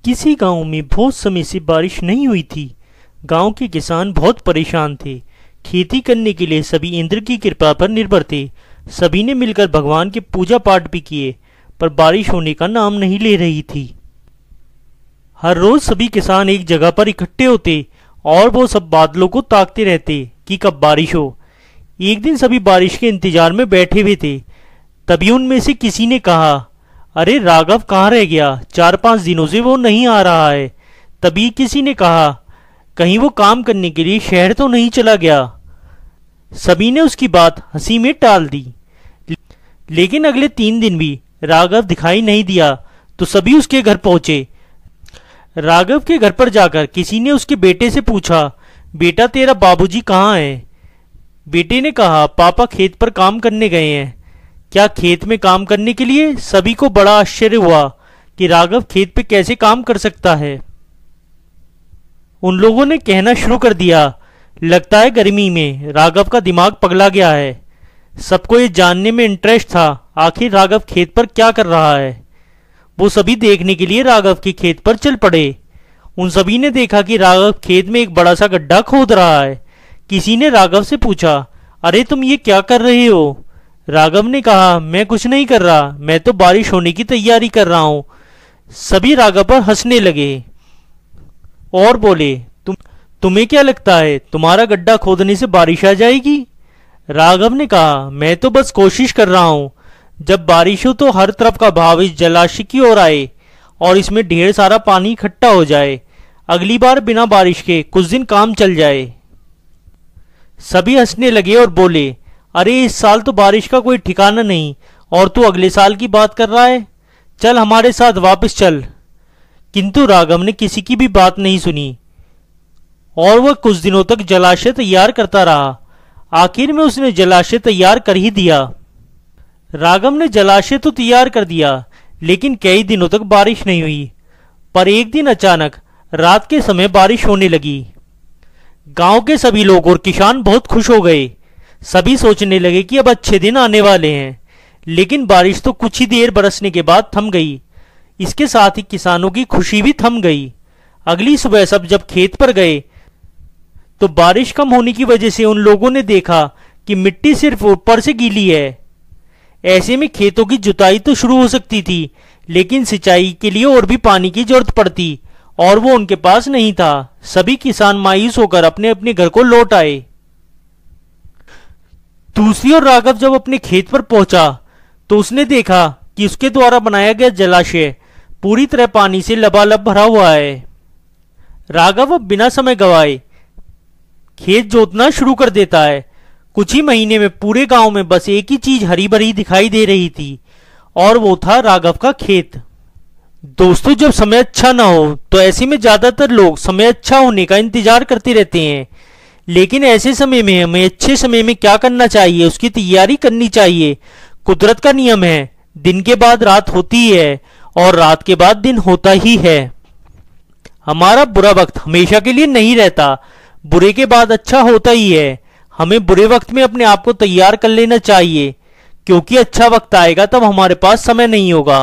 किसी गांव में बहुत समय से बारिश नहीं हुई थी। गांव के किसान बहुत परेशान थे। खेती करने के लिए सभी इंद्र की कृपा पर निर्भर थे। सभी ने मिलकर भगवान के पूजा पाठ भी किए, पर बारिश होने का नाम नहीं ले रही थी। हर रोज सभी किसान एक जगह पर इकट्ठे होते और वो सब बादलों को ताकते रहते कि कब बारिश हो। एक दिन सभी बारिश के इंतजार में बैठे हुए थे। तभी उनमें से किसी ने कहा, अरे राघव कहाँ रह गया? 4-5 दिनों से वो नहीं आ रहा है। तभी किसी ने कहा, कहीं वो काम करने के लिए शहर तो नहीं चला गया। सभी ने उसकी बात हंसी में टाल दी। लेकिन अगले 3 दिन भी राघव दिखाई नहीं दिया तो सभी उसके घर पहुंचे। राघव के घर पर जाकर किसी ने उसके बेटे से पूछा, बेटा तेरा बाबूजी कहाँ है? बेटे ने कहा, पापा खेत पर काम करने गए हैं। क्या खेत में काम करने के लिए? सभी को बड़ा आश्चर्य हुआ कि राघव खेत पे कैसे काम कर सकता है। उन लोगों ने कहना शुरू कर दिया, लगता है गर्मी में राघव का दिमाग पगला गया है। सबको ये जानने में इंटरेस्ट था आखिर राघव खेत पर क्या कर रहा है। वो सभी देखने के लिए राघव के खेत पर चल पड़े। उन सभी ने देखा कि राघव खेत में एक बड़ा सा गड्ढा खोद रहा है। किसी ने राघव से पूछा, अरे तुम ये क्या कर रहे हो? राघव ने कहा, मैं कुछ नहीं कर रहा, मैं तो बारिश होने की तैयारी कर रहा हूं। सभी राघव पर हंसने लगे और बोले, तुम्हें क्या लगता है तुम्हारा गड्ढा खोदने से बारिश आ जाएगी? राघव ने कहा, मैं तो बस कोशिश कर रहा हूं। जब बारिश हो तो हर तरफ का भाव इस जलाशय की ओर आए और इसमें ढेर सारा पानी इकट्ठा हो जाए। अगली बार बिना बारिश के कुछ दिन काम चल जाए। सभी हंसने लगे और बोले, अरे इस साल तो बारिश का कोई ठिकाना नहीं और तू अगले साल की बात कर रहा है। चल हमारे साथ वापस चल। किंतु राघव ने किसी की भी बात नहीं सुनी और वह कुछ दिनों तक जलाशय तैयार करता रहा। आखिर में उसने जलाशय तैयार कर ही दिया। राघव ने जलाशय तो तैयार कर दिया, लेकिन कई दिनों तक बारिश नहीं हुई। पर एक दिन अचानक रात के समय बारिश होने लगी। गांव के सभी लोग और किसान बहुत खुश हो गए। सभी सोचने लगे कि अब अच्छे दिन आने वाले हैं। लेकिन बारिश तो कुछ ही देर बरसने के बाद थम गई। इसके साथ ही किसानों की खुशी भी थम गई। अगली सुबह सब जब खेत पर गए तो बारिश कम होने की वजह से उन लोगों ने देखा कि मिट्टी सिर्फ ऊपर से गीली है। ऐसे में खेतों की जुताई तो शुरू हो सकती थी, लेकिन सिंचाई के लिए और भी पानी की जरूरत पड़ती और वो उनके पास नहीं था। सभी किसान मायूस होकर अपने अपने घर को लौट आए। दूसरी ओर राघव जब अपने खेत पर पहुंचा तो उसने देखा कि उसके द्वारा बनाया गया जलाशय पूरी तरह पानी से लबालब भरा हुआ है। राघव अब बिना समय गवाए खेत जोतना शुरू कर देता है। कुछ ही महीने में पूरे गांव में बस एक ही चीज हरी भरी दिखाई दे रही थी और वो था राघव का खेत। दोस्तों, जब समय अच्छा ना हो तो ऐसे में ज्यादातर लोग समय अच्छा होने का इंतजार करते रहते हैं। लेकिन ऐसे समय में हमें अच्छे समय में क्या करना चाहिए, उसकी तैयारी करनी चाहिए। कुदरत का नियम है, दिन के बाद रात होती ही है और रात के बाद दिन होता ही है। हमारा बुरा वक्त हमेशा के लिए नहीं रहता, बुरे के बाद अच्छा होता ही है। हमें बुरे वक्त में अपने आप को तैयार कर लेना चाहिए, क्योंकि अच्छा वक्त आएगा तब हमारे पास समय नहीं होगा।